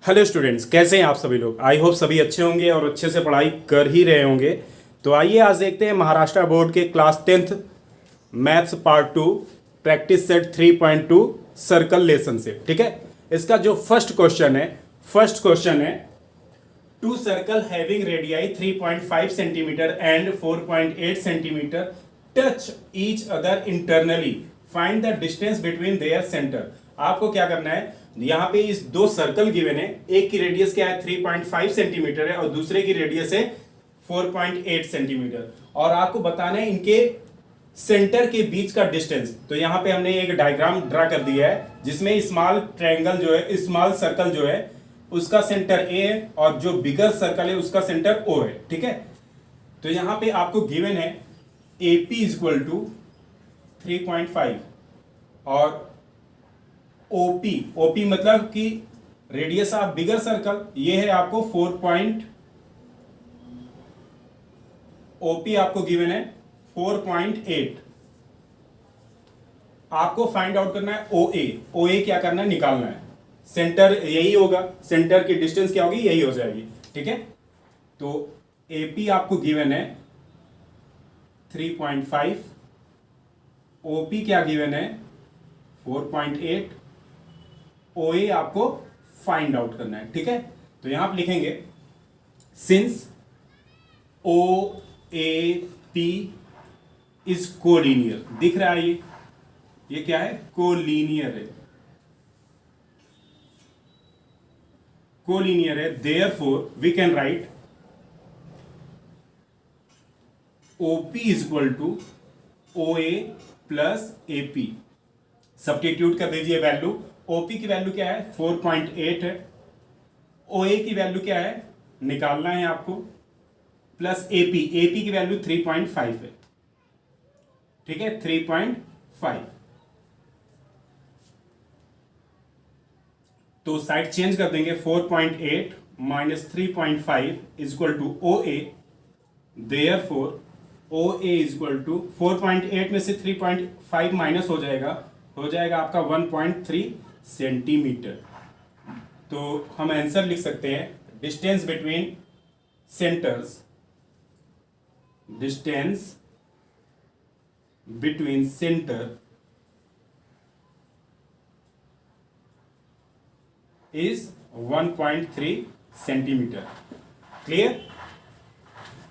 Hello students, कैसे हैं आप सभी लोग। आई होप सभी अच्छे होंगे और अच्छे से पढ़ाई कर ही रहे होंगे। तो आइए आज देखते हैं महाराष्ट्र बोर्ड के class 10th maths part 2 practice set 3.2 circle lesson से। ठीक है, इसका जो फर्स्ट क्वेश्चन है two circle having radii 3.5 centimetre and 4.8 centimetre touch each other internally, find the distance between their centre. आपको क्या करना है, यहाँ पे इस दो सर्कल गिवन है, एक की रेडियस क्या है 3.5 सेंटीमीटर है और दूसरे की रेडियस है 4.8 सेंटीमीटर, और आपको बताना है इनके सेंटर के बीच का डिस्टेंस। तो यहाँ पे हमने एक डायग्राम ड्रा कर दिया है जिसमें स्मॉल ट्रायंगल जो है, स्मॉल सर्कल जो है उसका सेंटर ए है और जो बिगर सर्कल है उसका सेंटर ओ है। ठीक है, तो यहाँ पे आपको गिवन है AP इक्वल टू 3.5 और OP मतलब कि रेडियस ऑफ बिगर सर्कल, ये है आपको 4 OP आपको गिवन है 4.8। आपको फाइंड आउट करना है OA क्या करना है, निकालना है। सेंटर यही होगा, सेंटर की डिस्टेंस क्या होगी, यही हो जाएगी। ठीक है, तो AP आपको गिवन है 3.5, OP क्या गिवन है 4.8, OA आपको फाइंड आउट करना है। ठीक है, तो यहां आप लिखेंगे सिंस OAP इज कोलीनियर। दिख रहा है ये क्या है, कोलीनियर है, कोलीनियर है। Therefore we can write OP is equal to OA plus AP। Substitute कर दीजिए वैल्यू। OP की वैल्यू क्या है 4.8 है, OA की वैल्यू क्या है निकालना है आपको, प्लस AP की वैल्यू 3.5 है। ठीक है, 3.5। तो साइड चेंज कर देंगे, 4.8 minus 3.5 is equal to OA। Therefore OA is equal to 4.8 में से 3.5 माइनस हो जाएगा आपका 1.3 सेंटीमीटर। तो हम आंसर लिख सकते हैं distance between centres, distance between centre is 1.3 centimetre. Clear.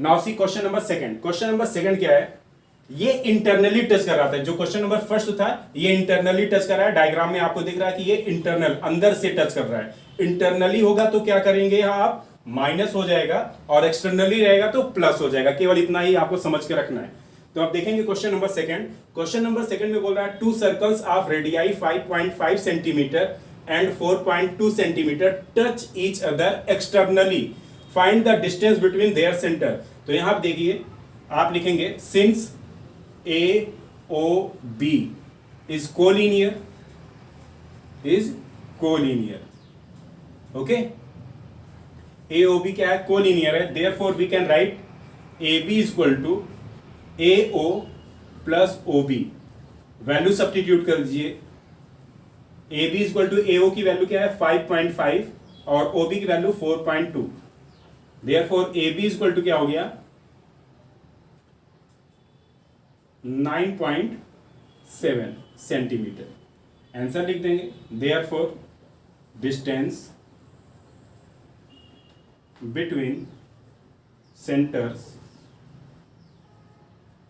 Now see question number second. Question number second क्या है, ये इंटरनली टच कर रहा था। जो क्वेश्चन नंबर फर्स्ट था ये इंटरनली टच कर रहा है, डायग्राम में आपको दिख रहा है कि ये इंटरनल अंदर से टच कर रहा है। इंटरनली होगा तो क्या करेंगे, यहां आप माइनस हो जाएगा, और एक्सटर्नली रहेगा तो प्लस हो जाएगा। केवल इतना ही आपको समझ के रखना है। तो अब देखेंगे question number second. Question number second में बोल रहा है two circles of radii 5.5 centimetre and 4.2 centimetre touch each other externally, find the distance between their centre. तो यहां आप देखिए, आप लिखेंगे since AOB is collinear, okay. AOB क्या है, कोलिनियर है। Therefore we can write AB is equal to AO plus OB। Value substitute कर दीजिए। AB is equal to AO की वैल्यू क्या है 5.5 और OB की value 4.2। Therefore AB is equal to क्या हो गया 9.7 सेंटीमीटर। आंसर लिख देंगे। Therefore distance between centres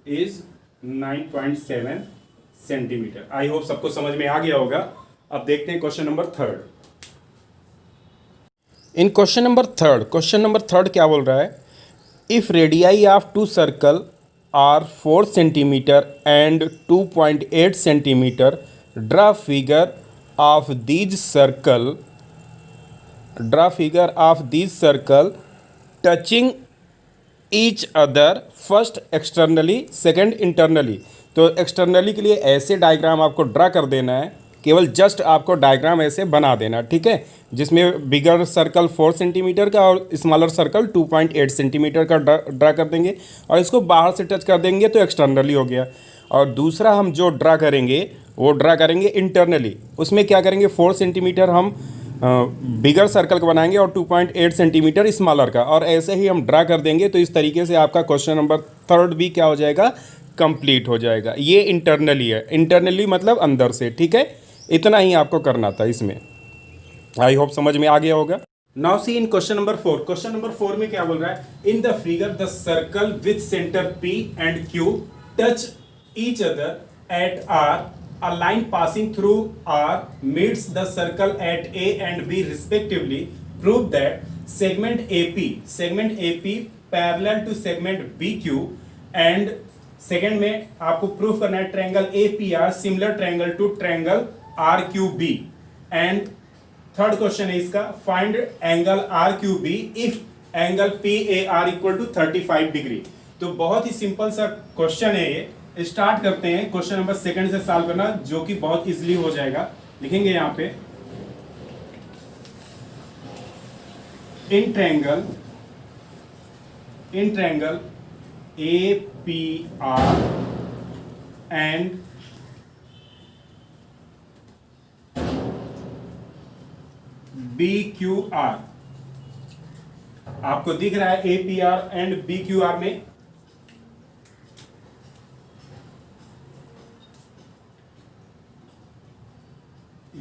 is 9.7 centimetre. I hope सबको समझ में आ गया होगा। अब देखते हैं question number third. In question number third क्या बोल रहा है, if radii of two circle are 4 centimetre and 2.8 centimetre, draw figure of these circle touching each other, first externally second internally. तो एक्सटर्नली के लिए ऐसे डायग्राम आपको ड्रा कर देना है, केवल जस्ट आपको डायग्राम ऐसे बना देना। ठीक है, जिसमें बिगर सर्कल 4 सेंटीमीटर का और स्मॉलर सर्कल 2.8 सेंटीमीटर का ड्रा कर देंगे, और इसको बाहर से टच कर देंगे तो एक्सटर्नली हो गया। और दूसरा हम जो ड्रा करेंगे वो ड्रा करेंगे इंटरनली। उसमें क्या करेंगे, 4 सेंटीमीटर हम बिगर सर्कल का बनाएंगे और 2.8 सेंटीमीटर स्मॉलर का, और ऐसे ही हम ड्रा कर देंगे। तो इस तरीके से आपका क्वेश्चन नंबर 3 भी क्या हो जाएगा, कंप्लीट हो जाएगा। ये इंटरनली है, इंटरनली मतलब अंदर से, ठीक है। इतना ही आपको करना था इसमें। आई होप समझ में आ गया होगा। नाउ सी इन क्वेश्चन नंबर 4। क्वेश्चन नंबर 4 में क्या बोल रहा है, in the figure the circle with centre P and Q touch each other at R, a line passing through R meets the circle at A and B respectively. Prove that segment AP parallel to segment BQ, and second में आपको proof करना है triangle APR similar triangle to triangle RQB। And third question है इसका, find angle RQB if angle PAR equal to 35 degree. तो बहुत ही simple सा question है ये। स्टार्ट करते हैं क्वेश्चन नंबर सेकंड से सॉल्व करना, जो कि बहुत इजीली हो जाएगा। लिखेंगे यहां पे in triangle APR and BQR, आपको दिख रहा है APR एंड BQR में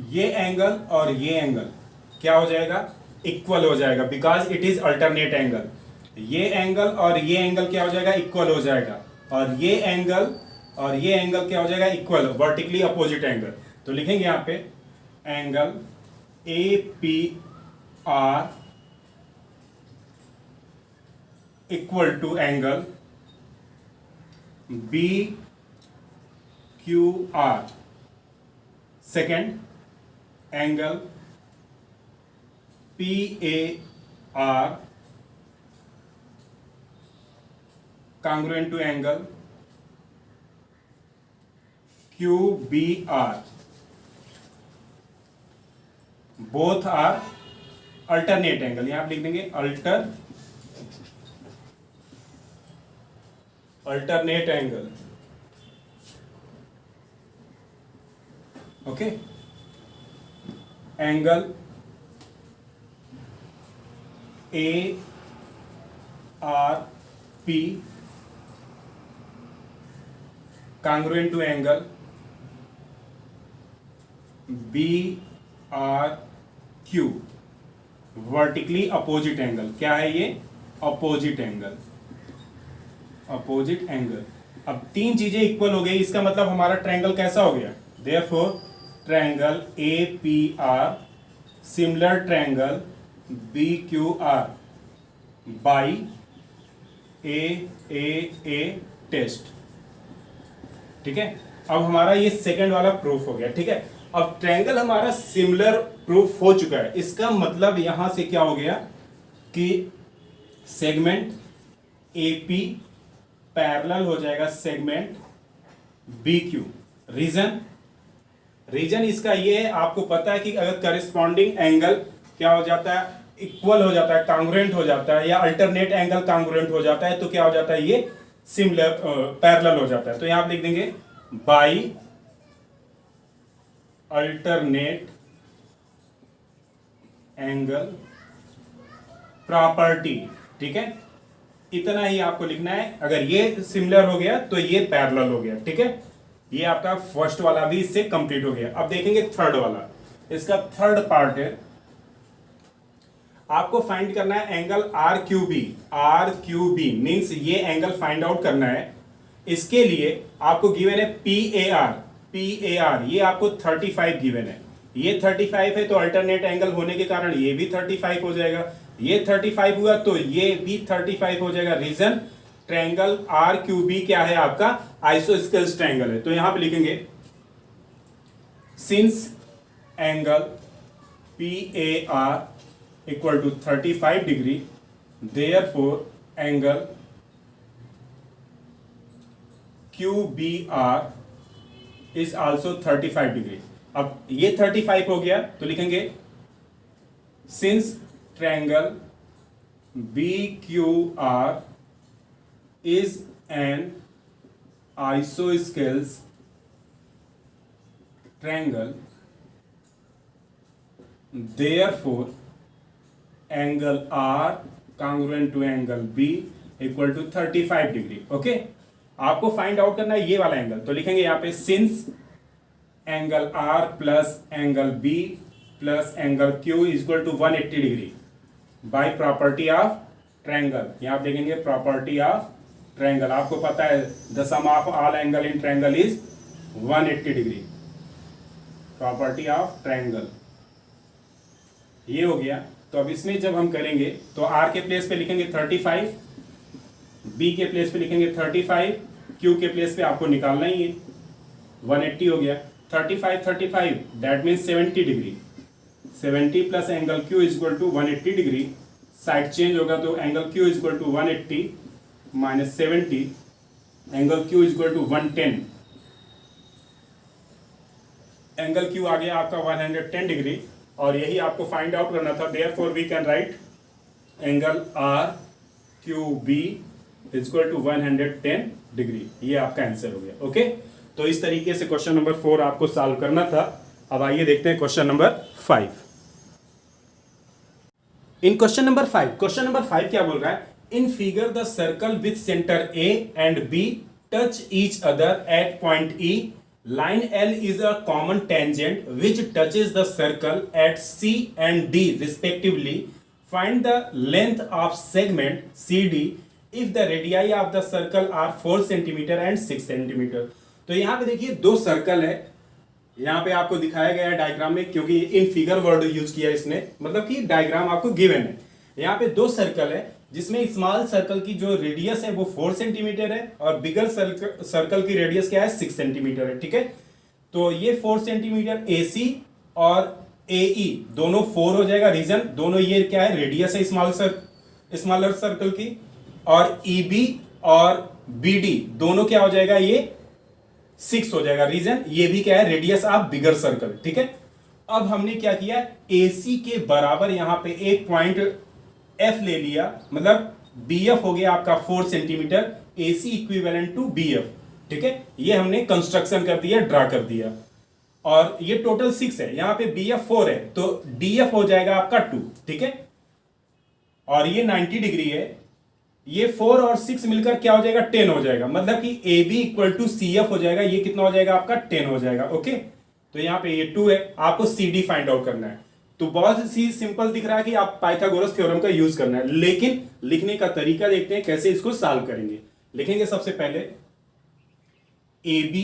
ये एंगल और ये एंगल क्या हो जाएगा, इक्वल हो जाएगा, because it is alternate angle. ये एंगल और ये एंगल क्या हो जाएगा, इक्वल हो जाएगा, और ये एंगल और ये एंगल क्या हो जाएगा, इक्वल, वर्टिकली अपोजिट एंगल। तो लिखेंगे यहां पे angle APR equal to angle BQR। Second angle PAR congruent to angle QBR, both are alternate angle। यहां आप लिख देंगे alternate angle, okay. Angle ARP congruent to angle BRQ, vertically opposite angle. क्या है ये, अपोजिट एंगल। अब तीन चीजें इक्वल हो गई, इसका मतलब हमारा ट्रायंगल कैसा हो गया, therefore triangle APR similar triangle BQR by A test. ठीक है, अब हमारा ये सेकंड वाला प्रूफ हो गया। ठीक है, अब ट्रायंगल हमारा सिमिलर प्रूफ हो चुका है। इसका मतलब यहां से क्या हो गया कि सेगमेंट AP पैरेलल हो जाएगा सेगमेंट BQ। रीजन इसका ये है, आपको पता है कि अगर करस्पॉन्डिंग एंगल क्या हो जाता है, इक्वल हो जाता है, कांग्रुएंट हो जाता है, या अल्टरनेट एंगल कांग्रुएंट हो जाता है, तो क्या हो जाता है, ये सिमिलर पैरेलल हो जाता है। तो यहां आप लिख देंगे बाई अल्टरनेट एंगल प्रॉपर्टी। ठीक है, इतना ही आपको लिखना है। अगर ये सिमिलर हो गया तो ये पैरेलल हो गया। ठीक है, ये आपका फर्स्ट वाला भी इससे कंप्लीट हो गया। अब देखेंगे थर्ड वाला। इसका थर्ड पार्ट है, आपको फाइंड करना है एंगल RQB मींस ये एंगल फाइंड आउट करना है। इसके लिए आपको गिवन है PAR, ये आपको 35 गिवन है। ये 35 है तो अल्टरनेट एंगल होने के कारण ये भी 35 हो जाएगा। ये 35 हुआ तो ये भी 35 हो जाएगा। रीजन ट्रायंगल RQB क्या है, आपका आइसोस्केल्स ट्रायंगल है। तो यहां पे लिखेंगे since angle PAR equal to 35 degree, therefore angle QBR is also 35 degree. अब ये 35 हो गया तो लिखेंगे since triangle BQR is an isosceles triangle therefore angle R congruent to angle B equal to 35 degree. Okay, आपको फाइंड आउट करना है ये वाला एंगल, तो लिखेंगे यहाँ पे since angle R plus angle B plus angle Q equal to 180 degree bye property of triangle. यहाँ आप देखेंगे प्रॉपर्टी ऑफ ट्रायंगल, आपको पता है the sum of all angle in triangle is 180 degree, property of triangle ये हो गया। तो अब इसमें जब हम करेंगे तो R के प्लेस पे लिखेंगे 35, B के प्लेस पे लिखेंगे 35, Q के प्लेस पे आपको निकालना ही है 180 हो गया। 35 that means 70 degree, 70 plus angle Q equal to 180 degree, side change होगा तो angle Q equal to 180 minus 70, angle Q equal to 110, angle Q आ गया आपका 110 डिग्री, और यही आपको फाइंड आउट करना था। Therefore we can write angle R Q B equal to 110 degree, ये आपका आंसर हो गया। ओके, तो इस तरीके से क्वेश्चन नंबर 4 आपको सॉल्व करना था। अब आइए देखते हैं क्वेश्चन नंबर 5। इन क्वेश्चन नंबर 5 क्या बोल रहा है? In figure the circle with centre A and B touch each other at point E. Line L is a common tangent which touches the circle at C and D respectively. Find the length of segment CD if the radii of the circle are 4 cm and 6 cm. तो यहाँ पे देखिए दो circle है, यहाँ पे आपको दिखाया गया है डायग्राम में, क्योंकि इन फिगर वर्ड यूज किया इसने, मतलब कि डायग्राम आपको गिवन है। यहाँ पे दो सर्कल है जिसमें स्मॉल सर्कल की जो रेडियस है वो 4 सेंटीमीटर है और बिगर सर्कल की रेडियस क्या है 6 सेंटीमीटर है। ठीक है, तो ये 4 सेंटीमीटर AC और AE दोनों 4 हो जाएगा, रीजन दोनों ये क्या है रेडियस है स्मॉलर सर्कल की, और EB और BD दोनों क्या हो जाएगा ये 6 हो जाएगा, रीजन ये भी क्या है रेडियस ऑफ बिगर सर्कल। ठीक है, अब हमने क्या किया AC के बराबर यहाँ पे एक पॉइंट F ले लिया, मतलब BF हो गया आपका 4 centimetre, AC equivalent to BF। ठीक है, ये हमने कंस्ट्रक्शन कर दिया, ड्रा कर दिया, और ये टोटल 6 है, यहाँ पे BF 4 है तो DF हो जाएगा आपका 2। ठीक है, और ये 90 डिग्री है, ये 4 और 6 मिलकर क्या हो जाएगा 10 हो जाएगा, मतलब कि AB इक्वल टू CF हो जाएगा, ये कितना हो जाएगा आपका 10 हो जाएगा। ओके, तो यहाँ पे ये 2 है, आपको CD फाइंड आउट करना है। तो बहुत सी सिंपल दिख रहा है कि आप पाइथागोरस थ्योरम का यूज करना है, लेकिन लिखने का तरीका देखते हैं कैसे इसको सॉल्व करेंगे। लिखेंगे सबसे पहले AB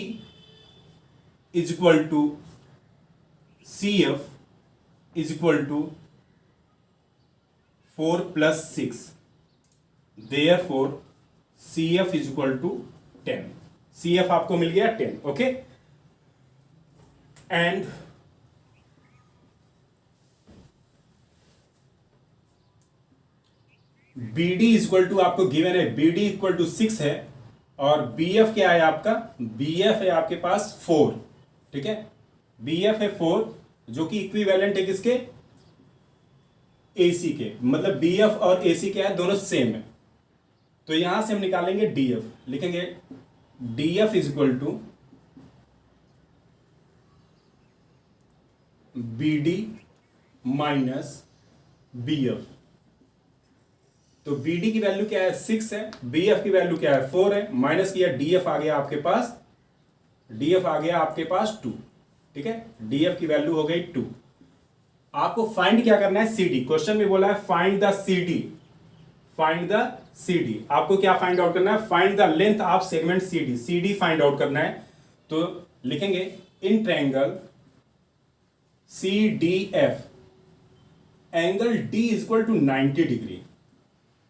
is equal to CF is equal to 4 plus 6, therefore CF is equal to 10। CF आपको मिल गया 10। Okay, and BD equal to आपको गिवन है, BD इक्वल टू 6 है, और BF क्या है आपका, BF है आपके पास 4। ठीक है, BF है 4 जो कि इक्विवेलेंट है किसके AC के, मतलब BF और AC क्या है दोनों सेम है। तो यहां से हम निकालेंगे DF, लिखेंगे DF is equal to BD minus BF। तो BD की वैल्यू क्या है 6 है, BF की वैल्यू क्या है 4 है, माइनस किया DF आ गया आपके पास, DF आ गया आपके पास 2। ठीक है, DF की वैल्यू हो गई 2। आपको फाइंड क्या करना है CD, क्वेश्चन में बोला है find the CD, find the CD। आपको क्या फाइंड आउट करना है, find the length of segment CD, CD find out करना है। तो लिखेंगे in triangle CDF angle D is equal to 90 degree.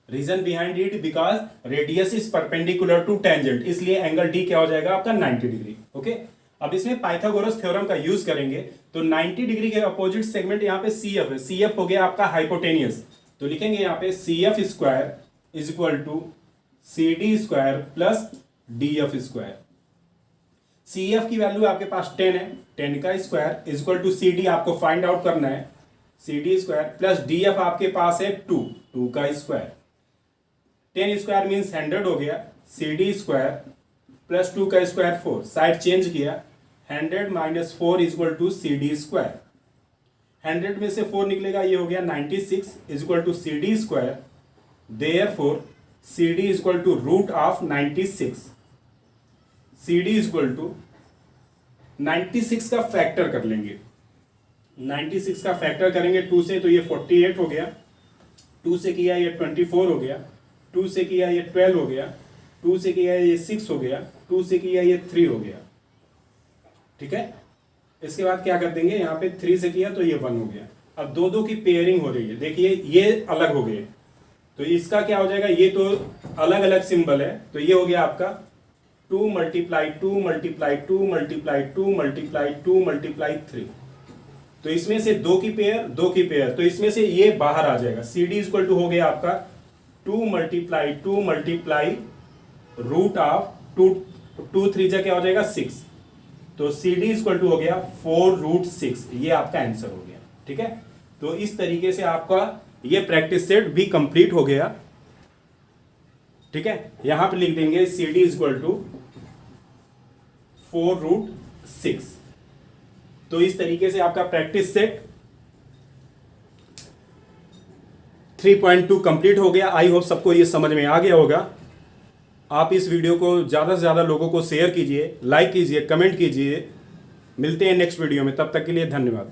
Reason behind it because radius is perpendicular to tangent, इसलिए angle D क्या हो जाएगा आपका 90 डिग्री। ओके, अब इसमें पाइथागोरस थ्योरम का यूज करेंगे, तो 90 डिग्री के अपोजिट सेगमेंट यहाँ पे CF है, CF हो गया आपका हाइपोटेनियस, तो लिखेंगे यहाँ पे CF square is equal to CD square plus DF square. CF की वैल्यू आपके पास 10 है, 10 का square is equal to CD आपको फाइंड आउट करना है, CD स्क्वायर प्लस DF आपके पास है 2 का स्क्वायर, 10 स्क्वायर मीन्स 100 हो गया, CD स्क्वायर प्लस 2 का स्क्वायर 4, साइड चेंज किया, 100 minus 4 is equal to CD square. 100 में से 4 निकलेगा, ये हो गया 96 is equal to C D square, therefore C D is equal to root of 96। C D is equal to 96 का factor कर लेंगे, 96 का फैक्टर करेंगे 2 से, तो ये 48 हो गया, 2 से किया ये 24 हो गया, 2 से किया ये 12 हो गया, 2 से किया ये 6 हो गया, 2 से किया ये 3 हो गया। ठीक है, इसके बाद क्या कर देंगे, यहाँ पे 3 से किया तो ये 1 हो गया। अब दो दो की पेयरिंग हो रही है, देखिए ये अलग हो गए, तो इसका क्या हो जाएगा, ये तो अलग अलग सिंबल है, तो ये हो गया आपका 2 multiply 2 multiply 2 multiply 2 multiply 2 multiply 3। तो इसमें से दो की पेयर, तो इसमें से ये बाहर आ जाएगा। सी डी इक्वल टू हो गया आपका 2 मल्टीप्लाई रूट ऑफ 2 3 जा क्या हो जाएगा 6, तो सी डी इक्वल टू हो गया 4 रूट 6, ये आपका आंसर हो गया। ठीक है, तो इस तरीके से आपका ये प्रैक्टिस सेट भी कंप्लीट हो गया। ठीक है, यहां पे लिख देंगे C D equal to 4 root 6। तो इस तरीके से आपका प्रैक्टिस सेट 3.2 कंप्लीट हो गया। आई होप सबको ये समझ में आ गया होगा। आप इस वीडियो को ज़्यादा से ज़्यादा लोगों को शेयर कीजिए, लाइक कीजिए, कमेंट कीजिए। मिलते हैं नेक्स्ट वीडियो में, तब तक के लिए धन्यवाद।